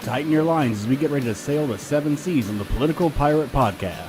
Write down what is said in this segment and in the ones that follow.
Tighten your lines as we get ready to sail the seven seas on the Political Pirate Podcast.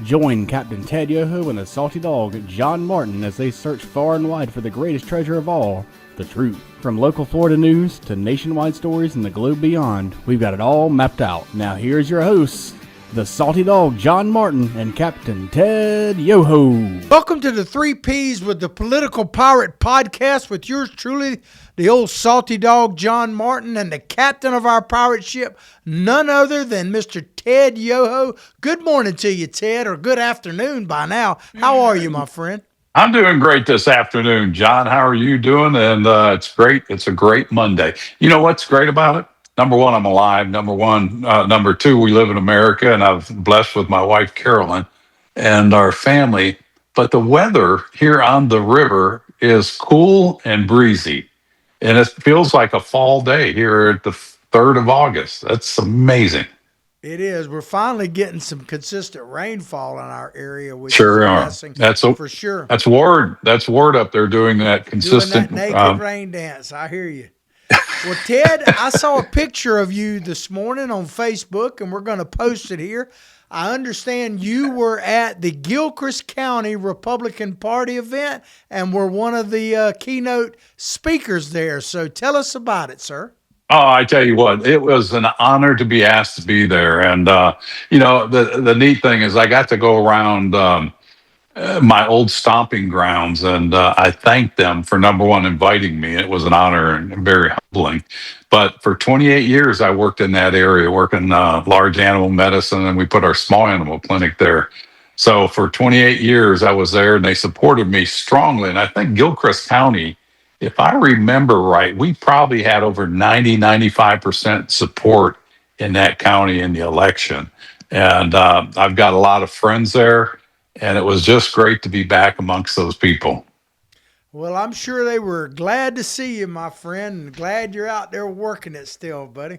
Join Captain Ted Yoho and the salty dog John Martin as they search far and wide for the greatest treasure of all, the truth. From local Florida news to nationwide stories and the globe beyond, we've got it all mapped out. Now here's your hosts, the salty dog John Martin and Captain Ted Yoho. Welcome to the 3 Ps with the Political Pirate Podcast with yours truly, the old salty dog John Martin, and the captain of our pirate ship, none other than Mr. Ted Yoho. Good morning to you, Ted, or good afternoon by now. How are you, my friend? I'm doing great this afternoon, John. How are you doing? And it's great. It's a great Monday. You know what's great about it? Number one, I'm alive. Number two, we live in America, and I'm blessed with my wife, Carolyn, and our family. But the weather here on the river is cool and breezy, and it feels like a fall day here at the 3rd of August. That's amazing. It is. We're finally getting some consistent rainfall in our area, which Sure is a are. blessing for sure. That's Ward. That's Ward up there doing that consistent. Doing that naked rain dance. I hear you. Well, Ted, I saw a picture of you this morning on Facebook, and we're going to post it here. I understand you were at the Gilchrist County Republican Party event and were one of the keynote speakers there. So tell us about it, sir. Oh, I tell you what, it was an honor to be asked to be there. And, the neat thing is I got to go around my old stomping grounds, and I thanked them for, number one, inviting me. It was an honor and very humbling. But for 28 years, I worked in that area, working large animal medicine, and we put our small animal clinic there. So for 28 years, I was there, and they supported me strongly. And I think Gilchrist County, if I remember right, we probably had over 95% support in that county in the election. And I've got a lot of friends there, and it was just great to be back amongst those people. Well, I'm sure they were glad to see you, my friend, and glad you're out there working it still, buddy.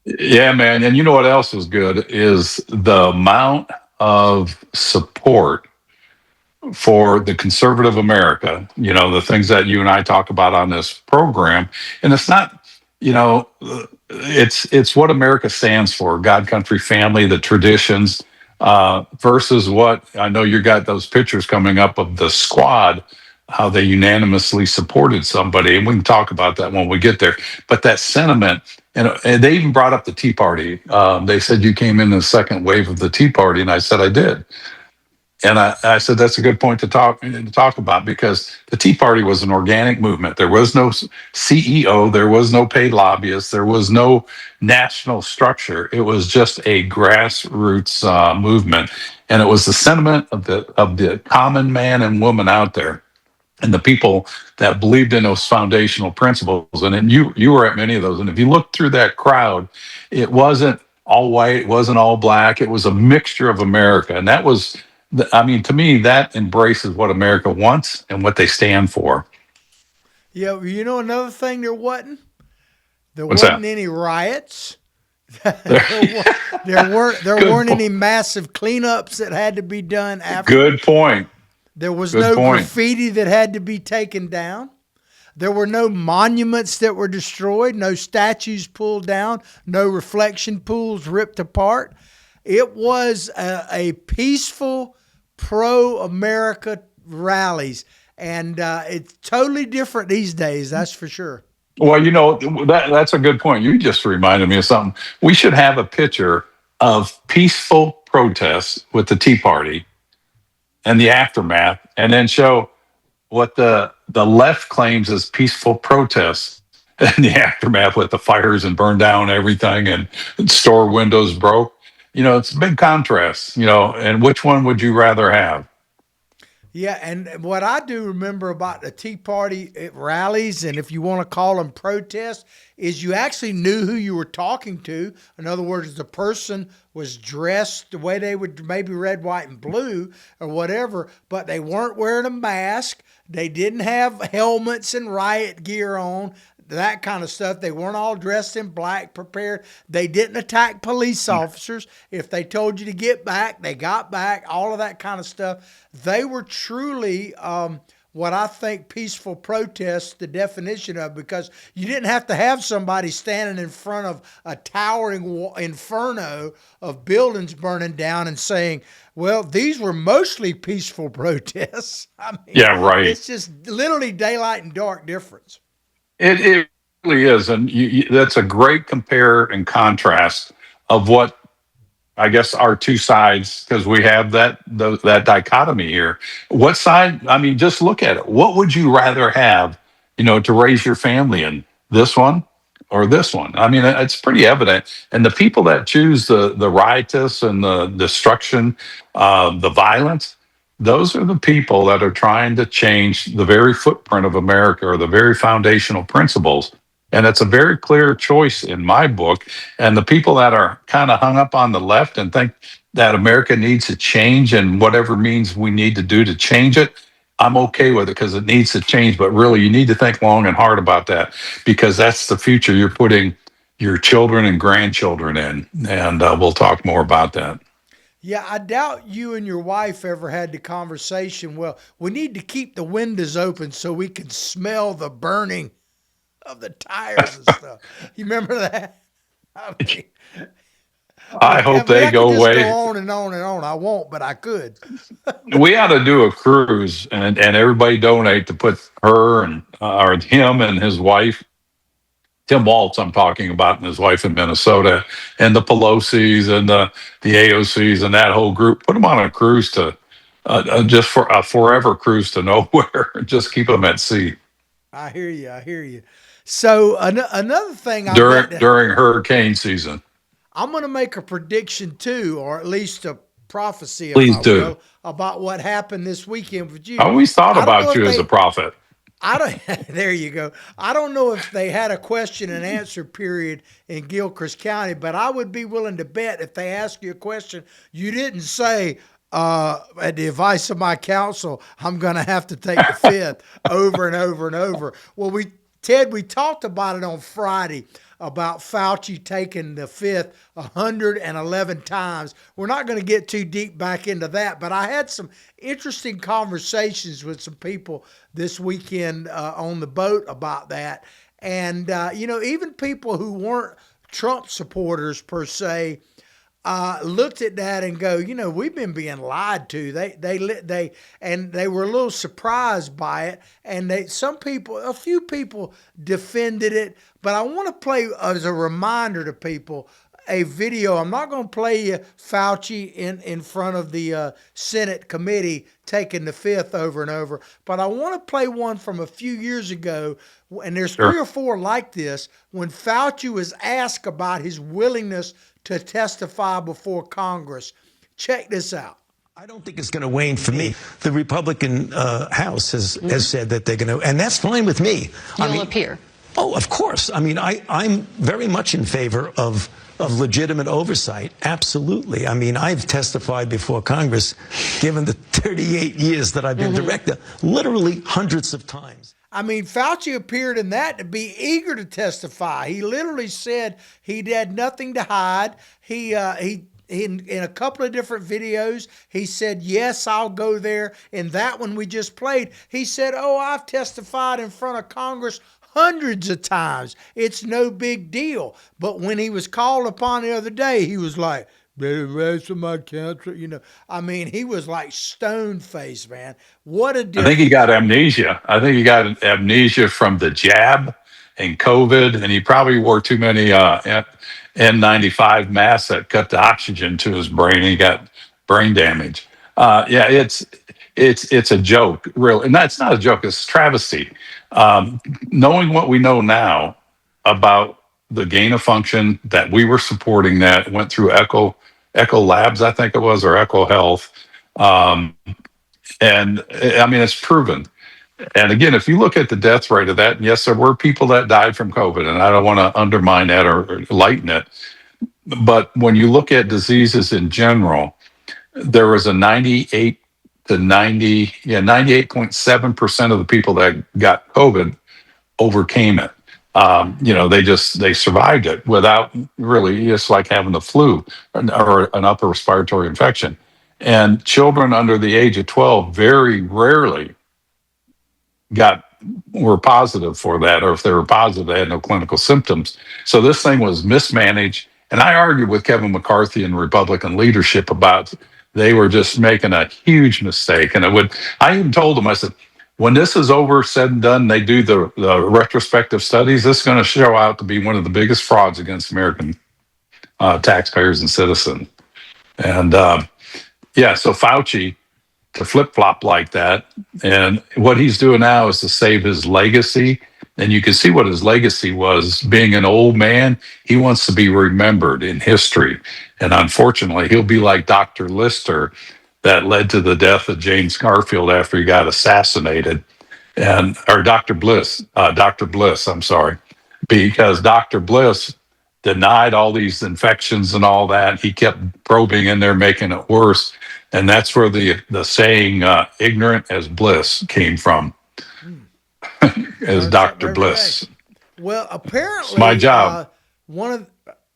Yeah, man. And you know what else was good is the amount of support for the conservative America, the things that you and I talk about on this program. And it's not, it's what America stands for: God, country, family, the traditions, versus what I know you got those pictures coming up of the squad, how they unanimously supported somebody. And we can talk about that when we get there. But that sentiment, and they even brought up the Tea Party. They said you came in the second wave of the Tea Party, and I said I did. And I said that's a good point to talk about, because the Tea Party was an organic movement. There was no CEO, there was no paid lobbyist, there was no national structure. It was just a grassroots movement, and it was the sentiment of the common man and woman out there, and the people that believed in those foundational principles. And then you were at many of those. And if you look through that crowd, it wasn't all white, it wasn't all black. It was a mixture of America, and that was. To me, that embraces what America wants and what they stand for. Yeah, another thing there wasn't? There What's wasn't that? any riots. there weren't any massive cleanups that had to be done after. Good point. There was no graffiti that had to be taken down. There were no monuments that were destroyed, no statues pulled down, no reflection pools ripped apart. It was a peaceful, pro-America rallies, and it's totally different these days, that's for sure. Well, that's a good point. You just reminded me of something. We should have a picture of peaceful protests with the Tea Party and the aftermath, and then show what the left claims as peaceful protests and the aftermath, with the fires and burned down everything and store windows broke. It's a big contrast, and which one would you rather have? Yeah, and what I do remember about the Tea Party rallies, and if you want to call them protests, is you actually knew who you were talking to. In other words, the person was dressed the way they would, maybe red, white, and blue or whatever, but they weren't wearing a mask. They didn't have helmets and riot gear on. That kind of stuff. They weren't all dressed in black, prepared. They didn't attack police officers. If they told you to get back, they got back, all of that kind of stuff. They were truly what I think peaceful protest, the definition of, because you didn't have to have somebody standing in front of a towering inferno of buildings burning down and saying, well, these were mostly peaceful protests. I mean, Yeah, right. it's just literally daylight and dark difference. It really is, and that's a great compare and contrast of what I guess our two sides, because we have that dichotomy here. What side? I mean, just look at it. What would you rather have, to raise your family in? This one or this one? I mean, it's pretty evident. And the people that choose the riotous and the destruction, the violence, those are the people that are trying to change the very footprint of America or the very foundational principles. And it's a very clear choice in my book. And the people that are kind of hung up on the left and think that America needs to change and whatever means we need to do to change it, I'm okay with it because it needs to change. But really, you need to think long and hard about that because that's the future you're putting your children and grandchildren in. And we'll talk more about that. Yeah, I doubt you and your wife ever had the conversation. Well, we need to keep the windows open so we can smell the burning of the tires and stuff. You remember that? I mean, I hope I mean, they I could go just go away. on and on and on. I won't, but I could. We ought to do a cruise and everybody donate to put her and or him and his wife, Tim Waltz, I'm talking about, and his wife in Minnesota, and the Pelosi's and the AOC's and that whole group. Put them on a cruise to just for a forever cruise to nowhere. Just keep them at sea I hear you. I hear you. So another thing I've during got to, during hurricane season. I'm going to make a prediction too, or at least a prophecy, if Please I do. will, about what happened this weekend with I you. always thought I don't know about if you as a they, prophet. I don't. There you go. I don't know if they had a question and answer period in Gilchrist County, but I would be willing to bet if they ask you a question, you didn't say, "At the advice of my counsel, I'm going to have to take the fifth," over and over and over. Well, we talked about it on Friday about Fauci taking the fifth 111 times. We're not going to get too deep back into that, but I had some interesting conversations with some people this weekend on the boat about that. And, even people who weren't Trump supporters per se, looked at that and go, we've been being lied to. They were a little surprised by it, and a few people defended it. But I want to play as a reminder to people a video. I'm not going to play you Fauci in front of the Senate committee taking the fifth over and over, but I want to play one from a few years ago, and there's Sure. 3 or 4 like this, when Fauci was asked about his willingness to testify before Congress. Check this out. I don't think it's going to wane for me. The Republican House has said that they're going to, and that's fine with me. You'll appear. Oh, of course. I mean, I'm very much in favor of legitimate oversight. Absolutely. I mean, I've testified before Congress, given the 38 years that I've been director, literally hundreds of times. I mean, Fauci appeared in that to be eager to testify. He literally said he had nothing to hide. He in a couple of different videos, he said, yes, I'll go there. In that one we just played, he said, oh, I've testified in front of Congress hundreds of times. It's no big deal. But when he was called upon the other day, he was like, the rest of my country, I mean, he was like stone faced, man. What a difference. I think he got amnesia. I think he got amnesia from the jab and COVID, and he probably wore too many N95 masks that cut the oxygen to his brain. And he got brain damage. Yeah, it's a joke, really, and that's not a joke. It's travesty. Knowing what we know now about the gain of function that we were supporting, that went through Echo Labs, I think it was, or Echo Health. And I mean, it's proven. And again, if you look at the death rate of that, yes, there were people that died from COVID, and I don't want to undermine that or lighten it. But when you look at diseases in general, there was a 98.7% of the people that got COVID overcame it. They survived it without really, just like having the flu or an upper respiratory infection. And children under the age of 12 very rarely were positive for that, or if they were positive, they had no clinical symptoms. So this thing was mismanaged. And I argued with Kevin McCarthy and Republican leadership about they were just making a huge mistake. And I even told them, I said, when this is over, said and done, they do the retrospective studies, this is going to show out to be one of the biggest frauds against American taxpayers and citizens. And yeah, so Fauci, to flip flop like that. And what he's doing now is to save his legacy. And you can see what his legacy was. Being an old man, he wants to be remembered in history. And unfortunately, he'll be like Dr. Lister, that led to the death of James Garfield after he got assassinated. And or Dr. Bliss, I'm sorry, because Dr. Bliss denied all these infections and all that. He kept probing in there, making it worse. And that's where the saying ignorant as bliss came from, as Dr. Bliss. Day. Well, apparently, it's my job.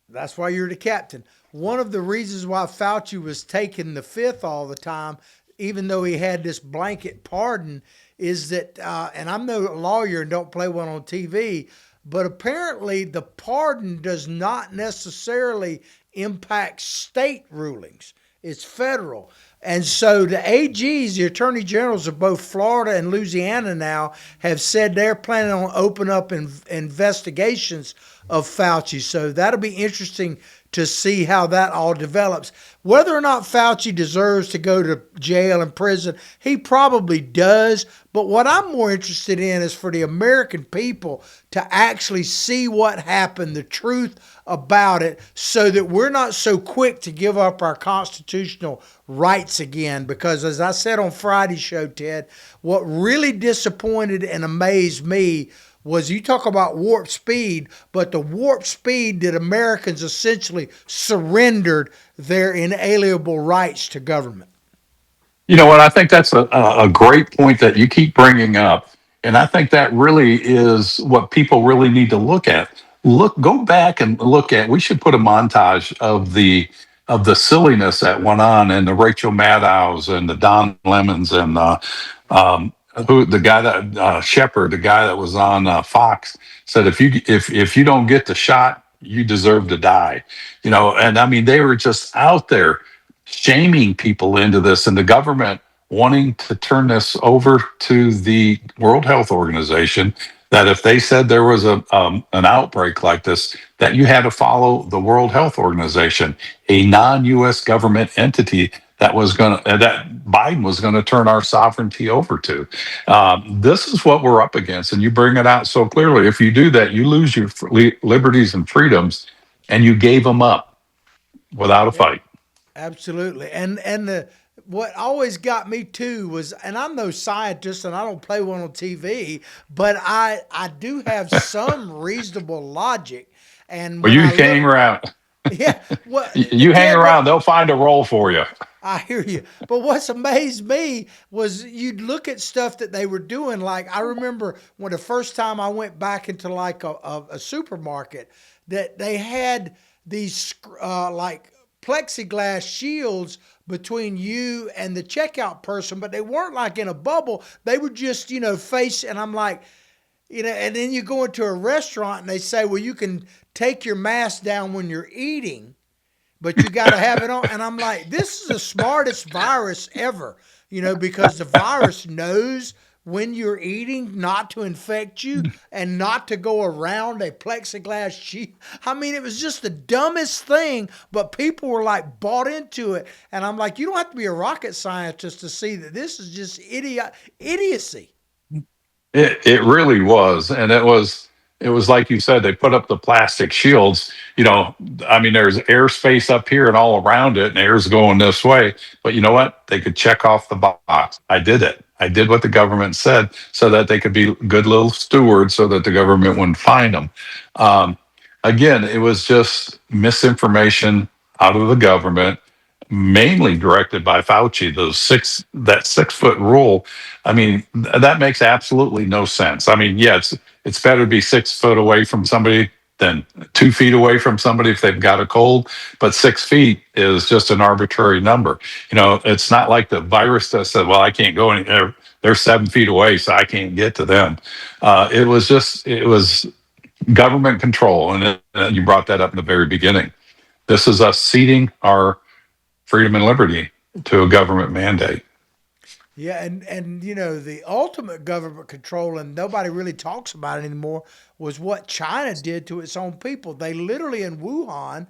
That's why you're the captain. One of the reasons why Fauci was taking the fifth all the time, even though he had this blanket pardon, is that, and I'm no lawyer and don't play one on TV, but apparently the pardon does not necessarily impact state rulings. It's federal. And so the AGs, the attorney generals of both Florida and Louisiana now, have said they're planning on opening up investigations of Fauci. So that'll be interesting to see how that all develops. Whether or not Fauci deserves to go to jail and prison, he probably does. But what I'm more interested in is for the American people to actually see what happened, the truth about it, so that we're not so quick to give up our constitutional rights again. Because as I said on Friday's show, Ted, what really disappointed and amazed me was, you talk about warp speed, but the warp speed that Americans essentially surrendered their inalienable rights to government. You know what? I think that's a great point that you keep bringing up. And I think that really is what people really need to look at. Go back and look at, we should put a montage of the silliness that went on, and the Rachel Maddows and the Don Lemons and who the guy that Shepard, the guy that was on Fox, said if you don't get the shot, you deserve to die. You know, and I mean, they were just out there shaming people into this, and the government wanting to turn this over to the World Health Organization, that if they said there was an outbreak like this, that you had to follow the World Health Organization, a non-U.S. government entity that Biden was going to turn our sovereignty over to. This is what we're up against, and you bring it out so clearly. If you do that, you lose your liberties and freedoms, and you gave them up without a fight. Absolutely. And what always got me too was, and I'm no scientist and I don't play one on TV, but I do have some reasonable logic. And well, you hang around. Yeah. Well, you hang around, they'll find a role for you. I hear you. But what's amazed me was you'd look at stuff that they were doing. Like, I remember when the first time I went back into like a supermarket, that they had these like plexiglass shields between you and the checkout person, but they weren't like in a bubble. They were just, face. And I'm like, and then you go into a restaurant and they say, well, you can take your mask down when you're eating, but you got to have it on. And I'm like, this is the smartest virus ever, because the virus knows when you're eating not to infect you and not to go around a plexiglass sheet. I mean, it was just the dumbest thing, but people were like bought into it. And I'm like, you don't have to be a rocket scientist to see that this is just idiocy. It really was. And it was like you said, they put up the plastic shields. I mean, there's airspace up here and all around it, and air's going this way. But you know what? They could check off the box. I did it. I did what the government said so that they could be good little stewards so that the government wouldn't find them. Again, it was just misinformation out of the government, mainly directed by Fauci. That 6 foot rule. I mean, that makes absolutely no sense. I mean, yeah, it's better to be 6 foot away from somebody than 2 feet away from somebody if they've got a cold. But 6 feet is just an arbitrary number. It's not like the virus that said, well, I can't go anywhere. they're 7 feet away, so I can't get to them. It was government control, and you brought that up in the very beginning. This is us ceding our freedom and liberty to a government mandate. Yeah, and the ultimate government control, and nobody really talks about it anymore, was what China did to its own people. They literally in Wuhan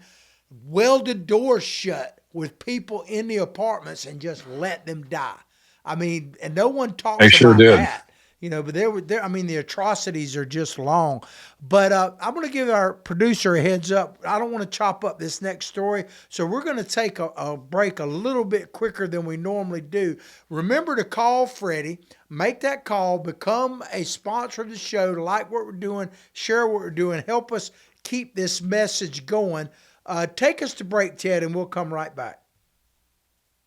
welded doors shut with people in the apartments and just let them die. I mean, and no one They talks sure about did. that. But there. I mean, the atrocities are just long. But I'm going to give our producer a heads up. I don't want to chop up this next story, so we're going to take a break a little bit quicker than we normally do. Remember to call Freddie, make that call, become a sponsor of the show, like what we're doing, share what we're doing, help us keep this message going. Take us to break, Ted, and we'll come right back.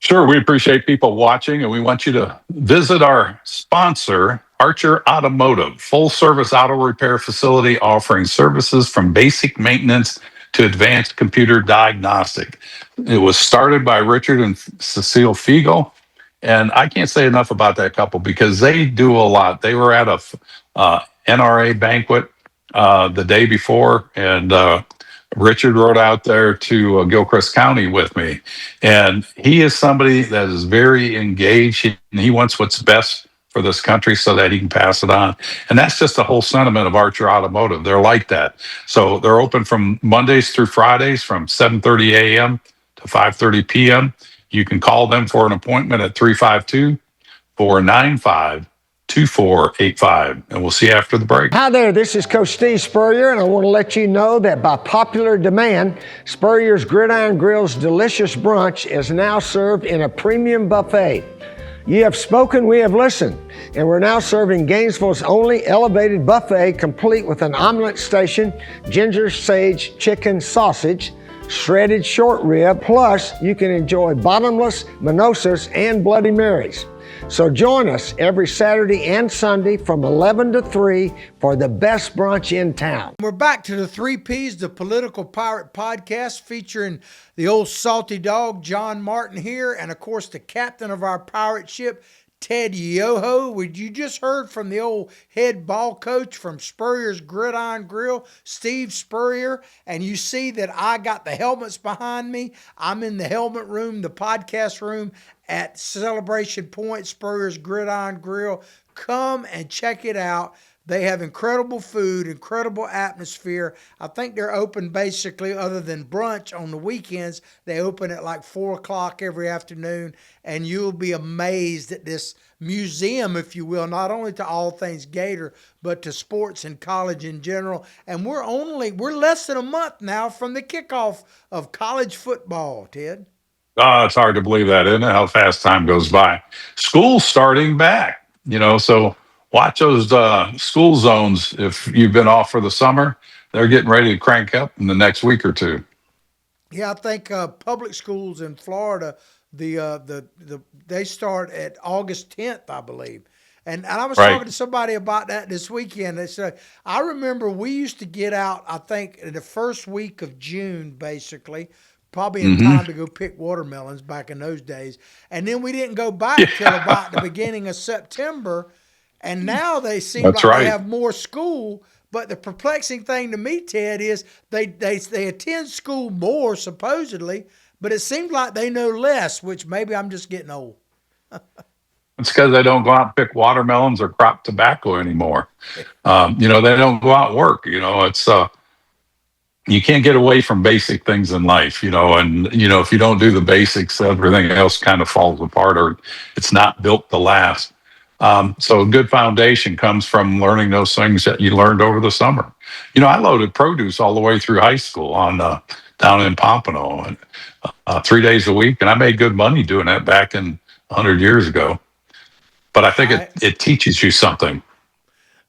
Sure, we appreciate people watching, and we want you to visit our sponsor, Archer Automotive, full service auto repair facility offering services from basic maintenance to advanced computer diagnostic. It was started by Richard and Cecile Fiegel, and I can't say enough about that couple because they do a lot. They were at a NRA banquet the day before, and Richard rode out there to Gilchrist County with me. And he is somebody that is very engaged. He wants what's best for this country so that he can pass it on. And that's just the whole sentiment of Archer Automotive. They're like that. So they're open from Mondays through Fridays from 7:30 a.m. to 5:30 p.m. You can call them for an appointment at 352-495-2485. And we'll see you after the break. Hi there, this is Coach Steve Spurrier, and I want to let you know that by popular demand, Spurrier's Gridiron Grill's delicious brunch is now served in a premium buffet. You have spoken, we have listened, and we're now serving Gainesville's only elevated buffet complete with an omelet station, ginger sage chicken sausage, shredded short rib, plus you can enjoy bottomless mimosas and Bloody Marys. So join us every Saturday and Sunday from 11 to 3 for the best brunch in town. We're back to the 3 Ps, the Political Pirate Podcast, featuring the old salty dog, John Martin here, and of course the captain of our pirate ship, Ted Yoho. You just heard from the old head ball coach from Spurrier's Gridiron Grill, Steve Spurrier, and you see that I got the helmets behind me. I'm in the helmet room, the podcast room at Celebration Point, Spurrier's Gridiron Grill. Come and check it out. They have incredible food, incredible atmosphere. I think they're open basically, other than brunch on the weekends, they open at like 4 o'clock every afternoon, and you'll be amazed at this museum, if you will, not only to all things Gator, but to sports and college in general. And we're less than a month now from the kickoff of college football, Ted. Oh, it's hard to believe that, isn't it? How fast time goes by. School's starting back, so watch those school zones. If you've been off for the summer, they're getting ready to crank up in the next week or two. Yeah, I think public schools in Florida, they start at August 10th, I believe. And I was talking to somebody about that this weekend. They said, I remember we used to get out, I think, in the first week of June, basically, probably in time to go pick watermelons back in those days. And then we didn't go back till about the beginning of September. And now they seem they have more school. But the perplexing thing to me, Ted, is they attend school more, supposedly, but it seems like they know less, which maybe I'm just getting old. It's because they don't go out and pick watermelons or crop tobacco anymore. They don't go out and work. It's you can't get away from basic things in life, and if you don't do the basics, everything else kind of falls apart, or it's not built to last. So a good foundation comes from learning those things that you learned over the summer. I loaded produce all the way through high school on down in Pompano, 3 days a week, and I made good money doing that back in 100 years ago. But I think it teaches you something.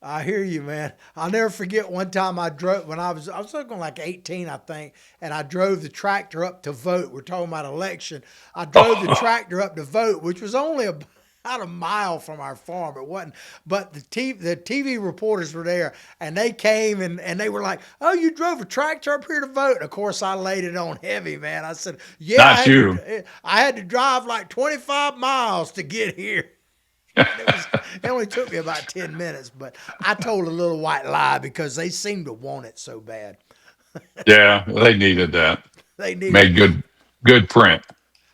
I hear you, man. I'll never forget one time I drove when I was looking like 18, I think, and I drove the tractor up to vote. We're talking about election. I drove the tractor up to vote, which was only about a mile from our farm. It wasn't, but the TV reporters were there, and they came and they were like, "Oh, you drove a tractor up here to vote?" And of course, I laid it on heavy, man. I said, "Yeah, Not you. I had to drive like 25 miles to get here." And it only took me about 10 minutes, but I told a little white lie because they seemed to want it so bad. Yeah, they needed that. They needed. Made good print.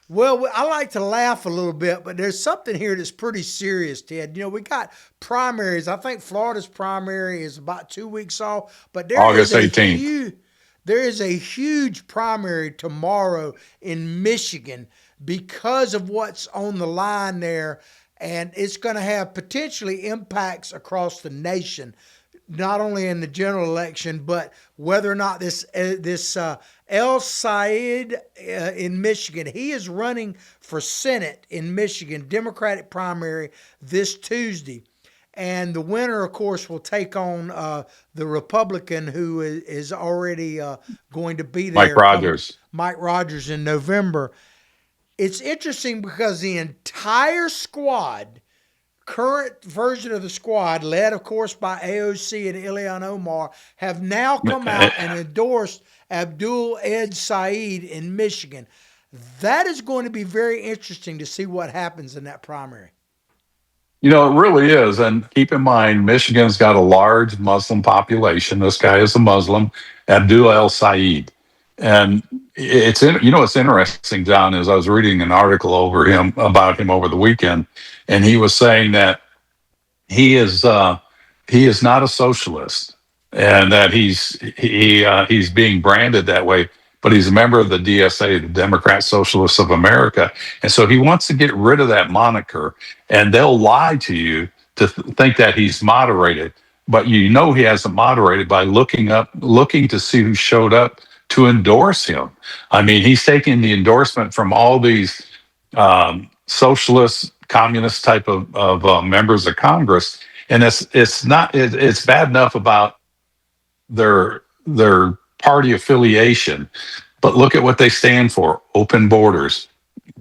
Well, I like to laugh a little bit, but there's something here that's pretty serious, Ted. You know, we got primaries. I think Florida's primary is about 2 weeks off, but August 18th. there is a huge primary tomorrow in Michigan because of what's on the line there, and it's going to have potentially impacts across the nation, not only in the general election, but whether or not this El-Sayed in Michigan, he is running for Senate in Michigan, Democratic primary this Tuesday. And the winner, of course, will take on the Republican who is already going to be Mike there, Rogers. Mike Rogers, in November. It's interesting because the entire squad, current version of the squad, led, of course, by AOC and Ilhan Omar, have now come out and endorsed Abdul El-Sayed in Michigan. That is going to be very interesting to see what happens in that primary. You know, it really is. And keep in mind, Michigan's got a large Muslim population. This guy is a Muslim, Abdul El-Sayed. And what's interesting, John, is I was reading an article about him over the weekend, and he was saying that he is not a socialist, and that he's being branded that way. But he's a member of the DSA, the Democrat Socialists of America, and so he wants to get rid of that moniker. And they'll lie to you to think that he's moderated, but he hasn't moderated by looking to see who showed up to endorse him. I mean, he's taking the endorsement from all these socialist, communist type of members of Congress, and it's bad enough about their party affiliation, but look at what they stand for: open borders,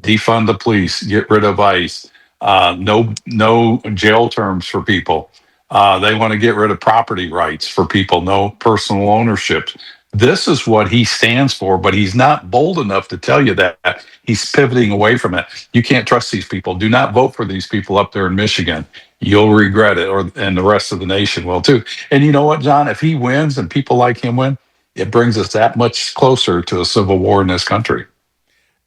defund the police, get rid of ICE, no jail terms for people. They want to get rid of property rights for people, no personal ownership. This is what he stands for, but he's not bold enough to tell you that. He's pivoting away from it. You can't trust these people. Do not vote for these people up there in Michigan. You'll regret it, and the rest of the nation will too. And you know what, John? If he wins and people like him win, it brings us that much closer to a civil war in this country.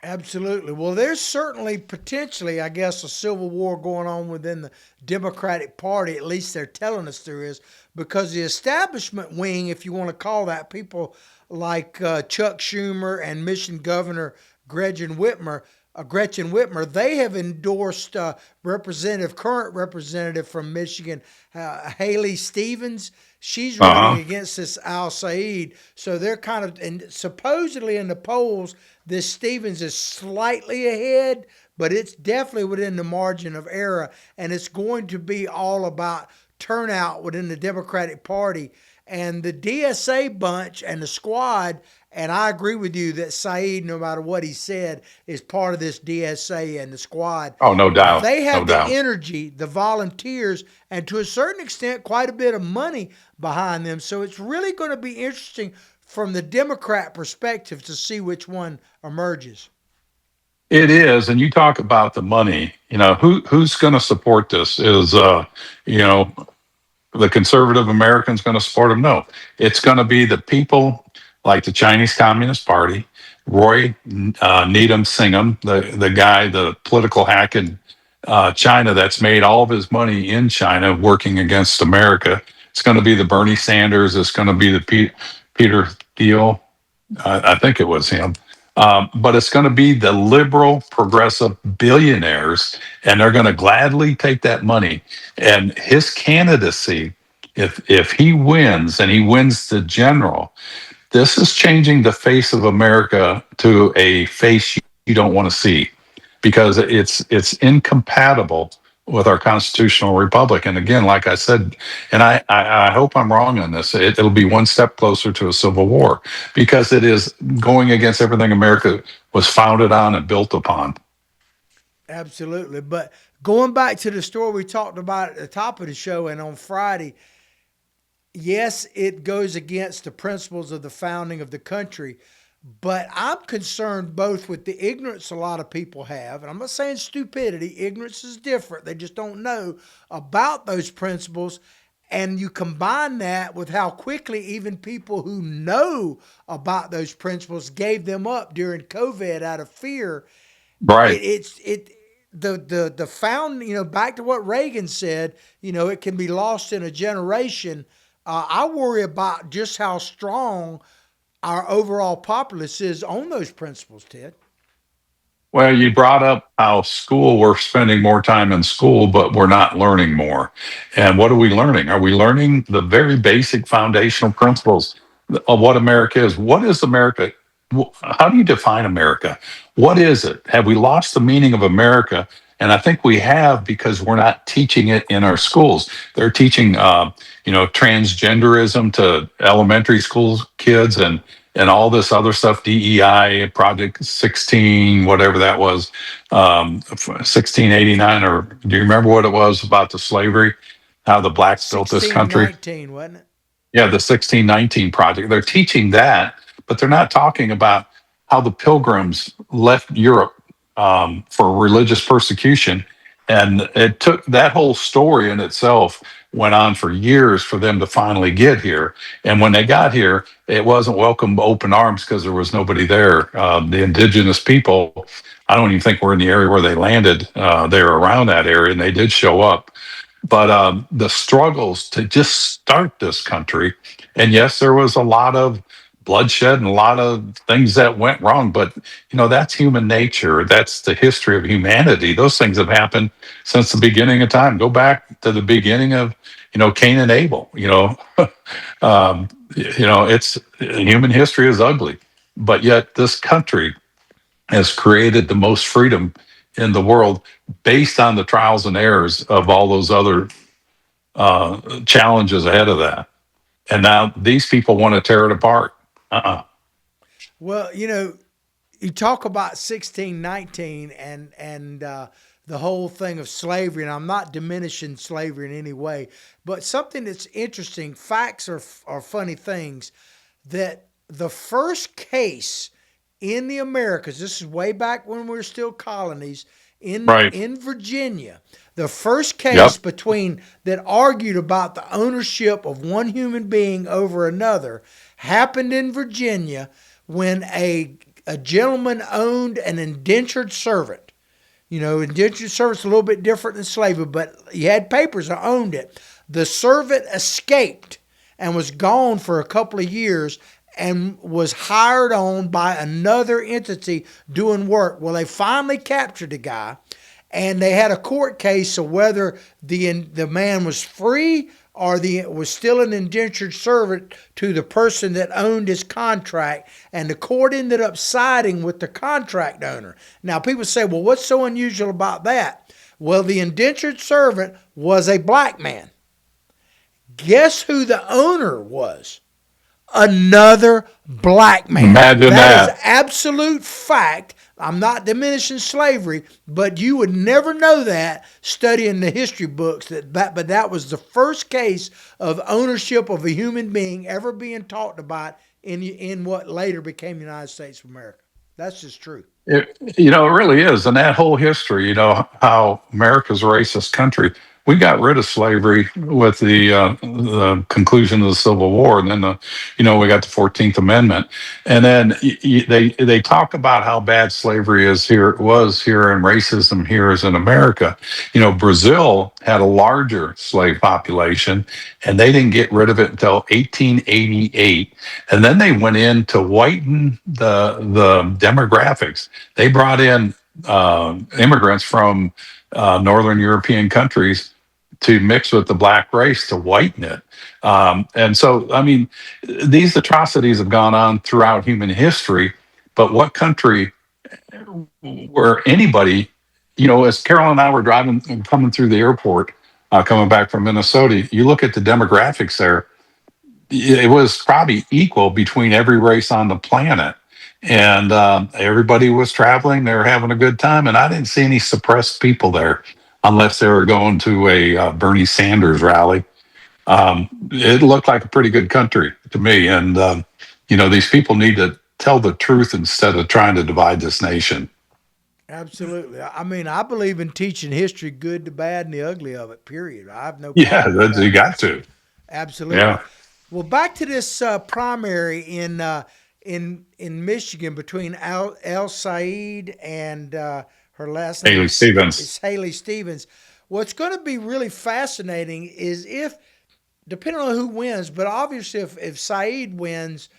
Absolutely. Well, there's certainly potentially, I guess, a civil war going on within the Democratic Party. At least they're telling us there is, because the establishment wing, if you want to call that, people like Chuck Schumer and Michigan Governor Gretchen Whitmer, they have endorsed current representative from Michigan, Haley Stevens. She's running against this El-Sayed. So they're kind of, and supposedly in the polls, this Stevens is slightly ahead, but it's definitely within the margin of error. And it's going to be all about turnout within the Democratic Party. And the DSA bunch and the squad, and I agree with you that Saeed, no matter what he said, is part of this DSA and the squad. Oh, no doubt. They have no the doubt. energy, the volunteers, and to a certain extent, quite a bit of money behind them. So it's really going to be interesting from the Democrat perspective to see which one emerges. It is, and you talk about the money. Who's going to support this? Is the conservative Americans going to support them? No, it's going to be the people like the Chinese Communist Party, Roy Needham Singham, the guy, the political hack in China that's made all of his money in China working against America. It's going to be the Bernie Sanders. It's going to be the Peter Thiel. I think it was him. But it's going to be the liberal, progressive billionaires, and they're going to gladly take that money. And his candidacy, if he wins and he wins the general, this is changing the face of America to a face you don't want to see, because it's incompatible with our constitutional republic. And again, like I said, and I hope I'm wrong on this, it'll be one step closer to a civil war, because it is going against everything America was founded on and built upon. Absolutely. But going back to the story we talked about at the top of the show and on Friday, yes, it goes against the principles of the founding of the country, But I'm concerned both with the ignorance a lot of people have, and I'm not saying stupidity, ignorance is different. They just don't know about those principles. And you combine that with how quickly even people who know about those principles gave them up during COVID out of fear. Right. The found, back to what Reagan said, it can be lost in a generation. I worry about just how strong our overall populace is on those principles, Ted. Well, you brought up how we're spending more time in school, but we're not learning more. And what are we learning? Are we learning the very basic foundational principles of what America is? What is America? How do you define America? What is it? Have we lost the meaning of America? And I think we have, because we're not teaching it in our schools. They're teaching, transgenderism to elementary school kids, and all this other stuff, DEI, Project 16, whatever that was, 1689, or do you remember what it was about the slavery, how the blacks built this country? 1619, wasn't it? Yeah, the 1619 project. They're teaching that, but they're not talking about how the pilgrims left Europe for religious persecution. And it took that whole story in itself went on for years for them to finally get here. And when they got here, it wasn't welcome open arms because there was nobody there. The indigenous people, I don't even think we're in the area where they landed. They were around that area, and they did show up. But the struggles to just start this country, and yes, there was a lot of bloodshed and a lot of things that went wrong, but that's human nature. That's the history of humanity. Those things have happened since the beginning of time. Go back to the beginning of Cain and Abel. It's human history is ugly, but yet this country has created the most freedom in the world based on the trials and errors of all those other challenges ahead of that. And now these people want to tear it apart. Well, you talk about 1619 and the whole thing of slavery, and I'm not diminishing slavery in any way, but something that's interesting. Facts are funny things. That the first case in the Americas, this is way back when we were still colonies Right. in Virginia. The first Yep. case between that argued about the ownership of one human being over another happened in Virginia when a gentleman owned an indentured servant. Indentured servant's a little bit different than slavery, but he had papers that owned it. The servant escaped and was gone for a couple of years and was hired on by another entity doing work. Well, they finally captured the guy, and they had a court case of whether the man was free or was still an indentured servant to the person that owned his contract, and the court ended up siding with the contract owner. Now, people say, well, what's so unusual about that? Well, the indentured servant was a black man. Guess who the owner was? Another black man. Imagine That that. is absolute fact. I'm not diminishing slavery, but you would never know that studying the history books. But that was the first case of ownership of a human being ever being talked about in what later became the United States of America. That's just true. It really is. And that whole history, how America's a racist country. We got rid of slavery with the conclusion of the Civil War, and then we got the 14th Amendment, and then they talk about how bad slavery is here. It was here, and racism here is in America. Brazil had a larger slave population, and they didn't get rid of it until 1888, and then they went in to whiten the demographics. They brought in immigrants from Northern European countries to mix with the black race to whiten it. And so, I mean, these atrocities have gone on throughout human history. But what country where anybody, as Carol and I were driving and coming through the airport, coming back from Minnesota, you look at the demographics there, it was probably equal between every race on the planet. And everybody was traveling, they were having a good time. And I didn't see any suppressed people there unless they were going to a Bernie Sanders rally. It looked like a pretty good country to me. And, these people need to tell the truth instead of trying to divide this nation. Absolutely. I mean, I believe in teaching history, good, the bad, and the ugly of it. Period. I have no Yeah, problem with you that. got to. Absolutely. Yeah. Well, back to this primary in Michigan between El-Sayed and her last name Haley Stevens. is Haley Stevens. What's going to be really fascinating is if, depending on who wins, but obviously if Saeed wins,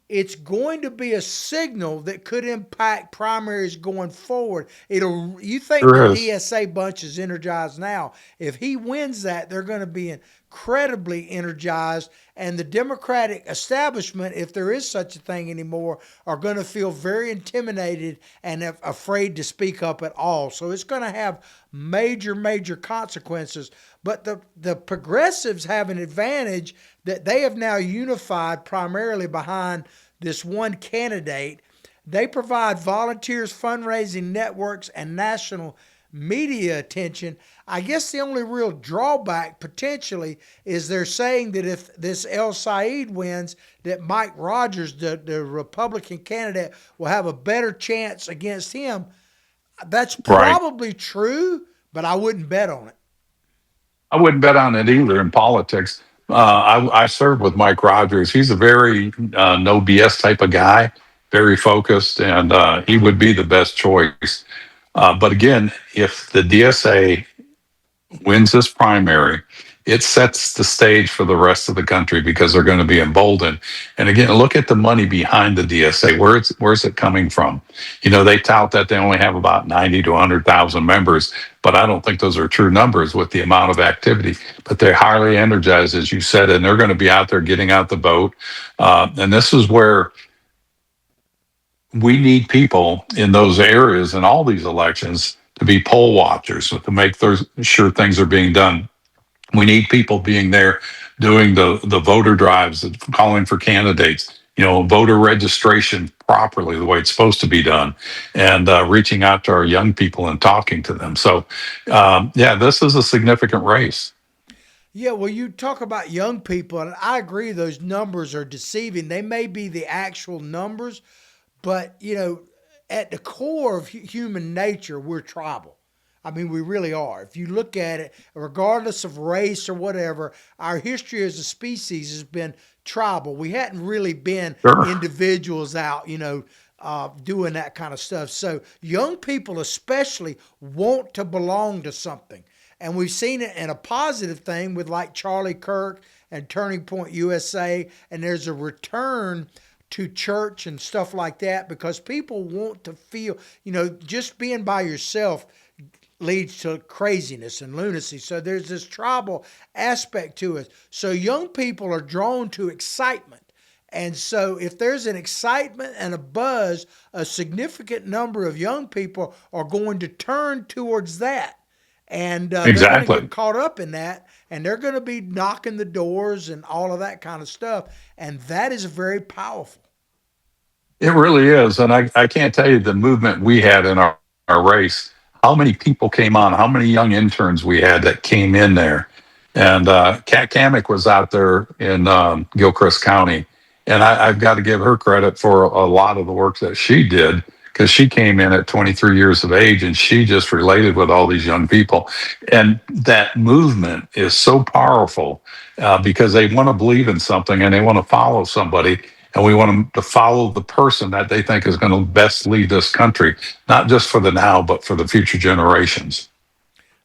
it's going to be a signal that could impact primaries going forward. You think the There is. DSA bunch is energized now. If he wins that, they're going to be incredibly energized, and the Democratic establishment, if there is such a thing anymore, are going to feel very intimidated and afraid to speak up at all. So it's going to have major consequences. But the progressives have an advantage that they have now unified primarily behind this one candidate. They provide volunteers, fundraising networks, and national media attention. I guess the only real drawback potentially is they're saying that if this El-Sayed wins, that Mike Rogers, the Republican candidate, will have a better chance against him. That's Right. probably true, but I wouldn't bet on it. I wouldn't bet on it either in politics. I served with Mike Rogers. He's a very no BS type of guy, very focused, and he would be the best choice. But again, if the DSA wins this primary, it sets the stage for the rest of the country because they're going to be emboldened. And again, look at the money behind the DSA. Where's it coming from? You know, they tout that they only have about 90 to 100,000 members, but I don't think those are true numbers with the amount of activity. But they're highly energized, as you said, and they're going to be out there getting out the vote. And this is where we need people in those areas in all these elections to be poll watchers, to make sure things are being done. We need people being there doing the voter drives, calling for candidates, voter registration properly the way it's supposed to be done, and reaching out to our young people and talking to them. So, yeah, this is a significant race. Yeah, well, you talk about young people, and I agree those numbers are deceiving. They may be the actual numbers, but, at the core of human nature, we're tribal. I mean, we really are. If you look at it, regardless of race or whatever, our history as a species has been tribal. We hadn't really been Sure. individuals out, doing that kind of stuff. So young people especially want to belong to something. And we've seen it in a positive thing with like Charlie Kirk and Turning Point USA. And there's a return to church and stuff like that because people want to feel, just being by yourself leads to craziness and lunacy. So there's this tribal aspect to it. So young people are drawn to excitement. And so if there's an excitement and a buzz, a significant number of young people are going to turn towards that. And they're going to Exactly. get caught up in that, and they're going to be knocking the doors and all of that kind of stuff. And that is very powerful. It really is. And I can't tell you the movement we had in our race, how many people came on, how many young interns we had that came in there. And Kat Kamick was out there in Gilchrist County. And I've got to give her credit for a lot of the work that she did because she came in at 23 years of age and she just related with all these young people. And that movement is so powerful because they want to believe in something and they want to follow somebody. And we want them to follow the person that they think is going to best lead this country, not just for the now, but for the future generations.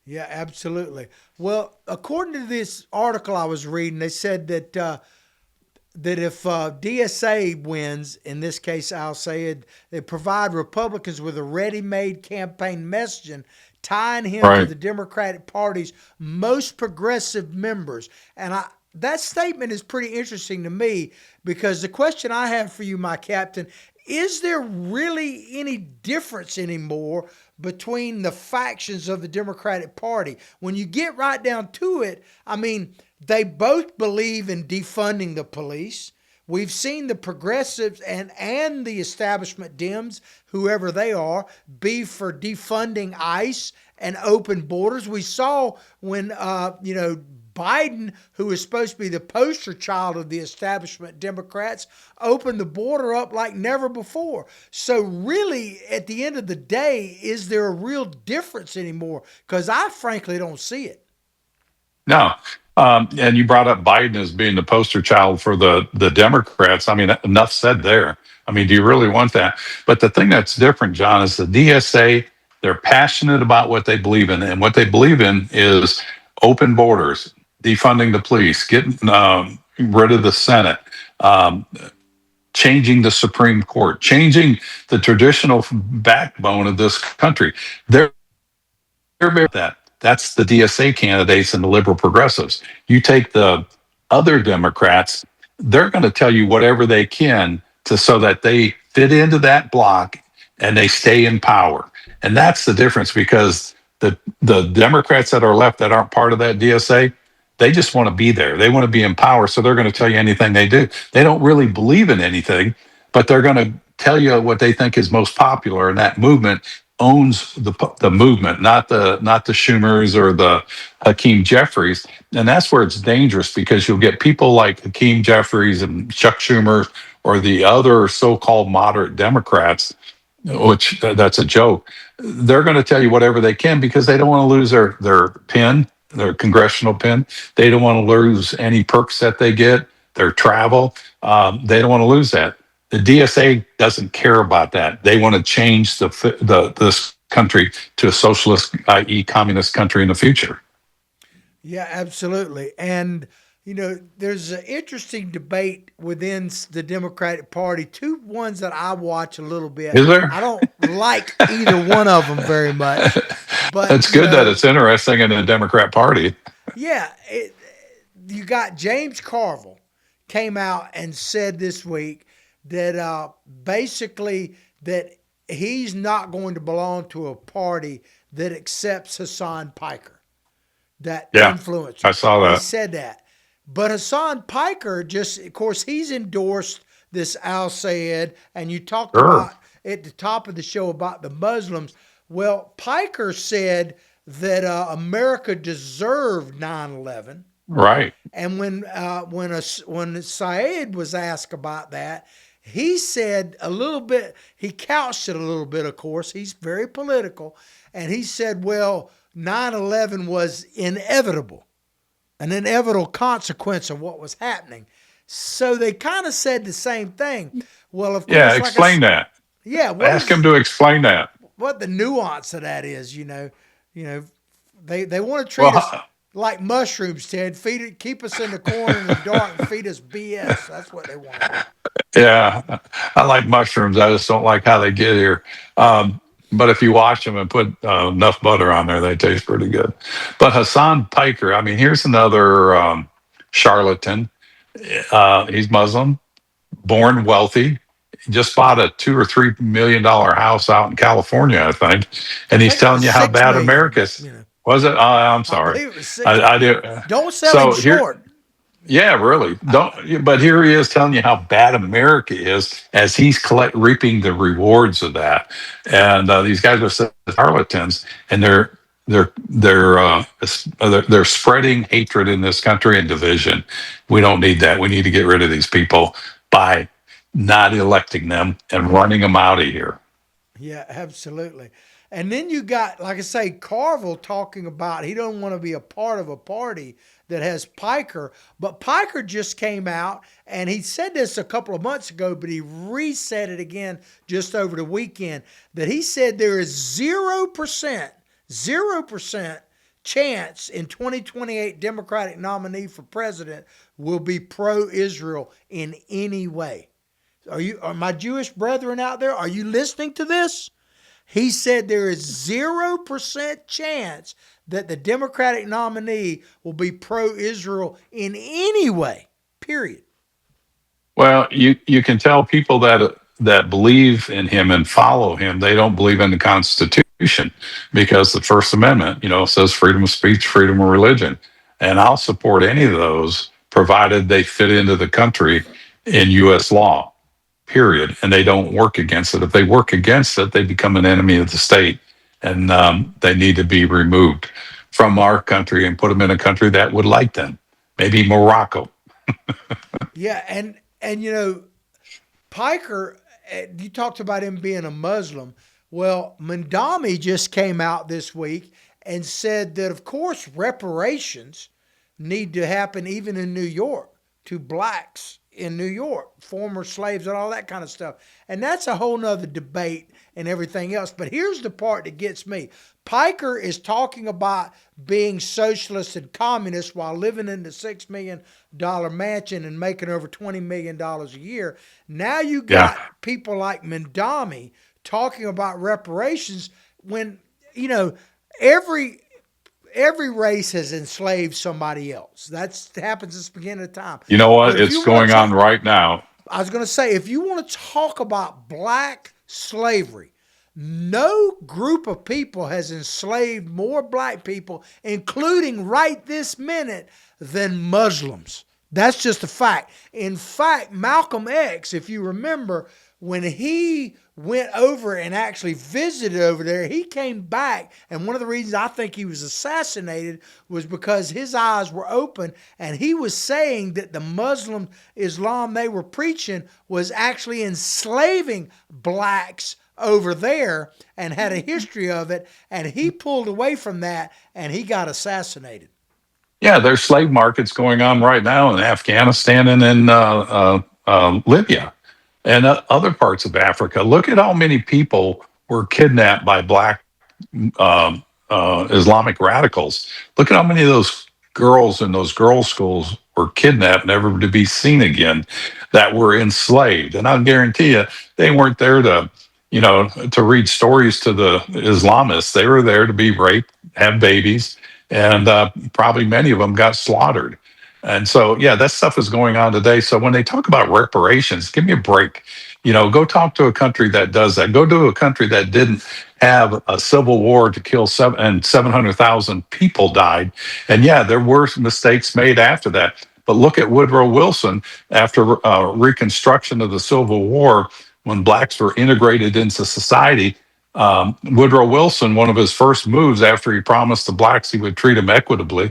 Yeah, absolutely. Well, according to this article I was reading, they said that that if DSA wins, in this case, I'll say it, they provide Republicans with a ready-made campaign messaging tying him to Right. the Democratic Party's most progressive members. And that statement is pretty interesting to me because the question I have for you, my captain, is there really any difference anymore between the factions of the Democratic Party? When you get right down to it, I mean, they both believe in defunding the police. We've seen the progressives and the establishment Dems, whoever they are, be for defunding ICE and open borders. We saw when, Biden, who is supposed to be the poster child of the establishment Democrats, opened the border up like never before. So really, at the end of the day, is there a real difference anymore? Because I frankly don't see it. No. And you brought up Biden as being the poster child for the Democrats. I mean, enough said there. I mean, do you really want that? But the thing that's different, John, is the DSA, they're passionate about what they believe in. And what they believe in is open borders, defunding the police, getting rid of the Senate, um, changing the Supreme Court, changing the traditional backbone of this country. They're very that. That's the DSA candidates and the liberal progressives. You take the other Democrats, they're going to tell you whatever they can to so that they fit into that block and they stay in power. And that's the difference because the Democrats that are left that aren't part of that DSA, they just want to be there. They want to be in power. So they're going to tell you anything they do. They don't really believe in anything, but they're going to tell you what they think is most popular. And that movement owns the movement, not the Schumers or the Hakeem Jeffries. And that's where it's dangerous because you'll get people like Hakeem Jeffries and Chuck Schumer or the other so-called moderate Democrats, which that's a joke. They're going to tell you whatever they can because they don't want to lose their pin, their congressional pin. They don't want to lose any perks that they get, their travel. They don't want to lose that. The DSA doesn't care about that. They want to change this country to a socialist, i.e., communist country in the future. Yeah, absolutely. And, there's an interesting debate within the Democratic Party. Two ones that I watch a little bit. Is there? I don't like either one of them very much. But it's good that it's interesting in the Democrat Party. Yeah. You got James Carville came out and said this week that basically that he's not going to belong to a party that accepts Hassan Piker, that influencer. I saw that. He said that. But Hassan Piker of course, he's endorsed this El-Sayed, and you talked about at the top of the show about the Muslims. Well, Piker said that America deserved 9/11. Right. And when Sayed was asked about that, he said he couched it a little bit, of course. He's very political. And he said, well, 9/11 was inevitable, an inevitable consequence of what was happening. So they kind of said the same thing. Well, of course. Yeah, explain that. Yeah. Ask him to explain that. What the nuance of that is, they want to treat us like mushrooms, Ted. Keep us in the corner in the dark and feed us BS. That's what they want to do. Yeah, I like mushrooms. I just don't like how they get here. But if you wash them and put enough butter on there, they taste pretty good. But Hassan Piker, I mean, here's another charlatan. He's Muslim, born wealthy, just bought a $2 or $3 million house out in California, I think. And he's telling you how bad America is. Was it? I'm sorry. I do. Don't sell him short. Yeah, really. Don't. But here he is telling you how bad America is as he's reaping the rewards of that. And these guys are charlatans, and they're spreading hatred in this country and division. We don't need that. We need to get rid of these people by not electing them and running them out of here. Yeah, absolutely. And then you got, like I say, Carville talking about he don't want to be a part of a party that has Piker. But Piker just came out, and he said this a couple of months ago, but he resaid it again just over the weekend, that he said there is 0% chance in 2028 Democratic nominee for president will be pro-Israel in any way. Are my Jewish brethren out there, are you listening to this? He said there is 0% chance that the Democratic nominee will be pro-Israel in any way, period. Well, you can tell people that believe in him and follow him, they don't believe in the Constitution because the First Amendment, says freedom of speech, freedom of religion. And I'll support any of those provided they fit into the country in U.S. law. Period. And they don't work against it. If they work against it, they become an enemy of the state, and they need to be removed from our country and put them in a country that would like them, maybe Morocco. Yeah, and Piker, you talked about him being a Muslim. Well, Mandami just came out this week and said that, of course, reparations need to happen even in New York to blacks in New York, former slaves and all that kind of stuff. And that's a whole nother debate and everything else. But here's the part that gets me. Piker is talking about being socialist and communist while living in the $6 million mansion and making over $20 million a year. Now you got people like Mandami talking about reparations when, every race has enslaved somebody else. That happens at the beginning of time. You know what? But if It's you going want on right now. I was going to say, if you want to talk about black slavery, no group of people has enslaved more black people, including right this minute, than Muslims. That's just a fact. In fact, Malcolm X, if you remember, when he went over and actually visited over there, he came back, and one of the reasons I think he was assassinated was because his eyes were open, and he was saying that the Muslim Islam they were preaching was actually enslaving blacks over there and had a history of it, and he pulled away from that, and he got assassinated. Yeah, there's slave markets going on right now in Afghanistan and in Libya and other parts of Africa. Look at how many people were kidnapped by black Islamic radicals. Look at how many of those girls in those girls' schools were kidnapped, never to be seen again, that were enslaved. And I'll guarantee you, they weren't there to read stories to the Islamists. They were there to be raped, have babies, and probably many of them got slaughtered. And so, yeah, that stuff is going on today. So when they talk about reparations, give me a break. Go talk to a country that does that. Go to a country that didn't have a civil war to kill 700,000 people died. And yeah, there were mistakes made after that. But look at Woodrow Wilson after Reconstruction of the Civil War, when blacks were integrated into society. Woodrow Wilson, one of his first moves after he promised the blacks he would treat them equitably,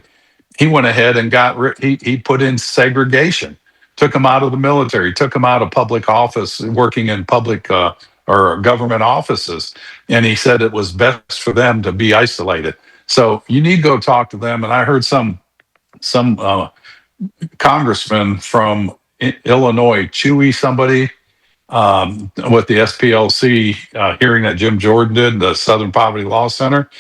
he went ahead and he put in segregation, took them out of the military, took them out of public office, working in public or government offices. And he said it was best for them to be isolated. So you need to go talk to them. And I heard some congressman from Illinois, Chewy somebody, with the SPLC hearing that Jim Jordan did, the Southern Poverty Law Center,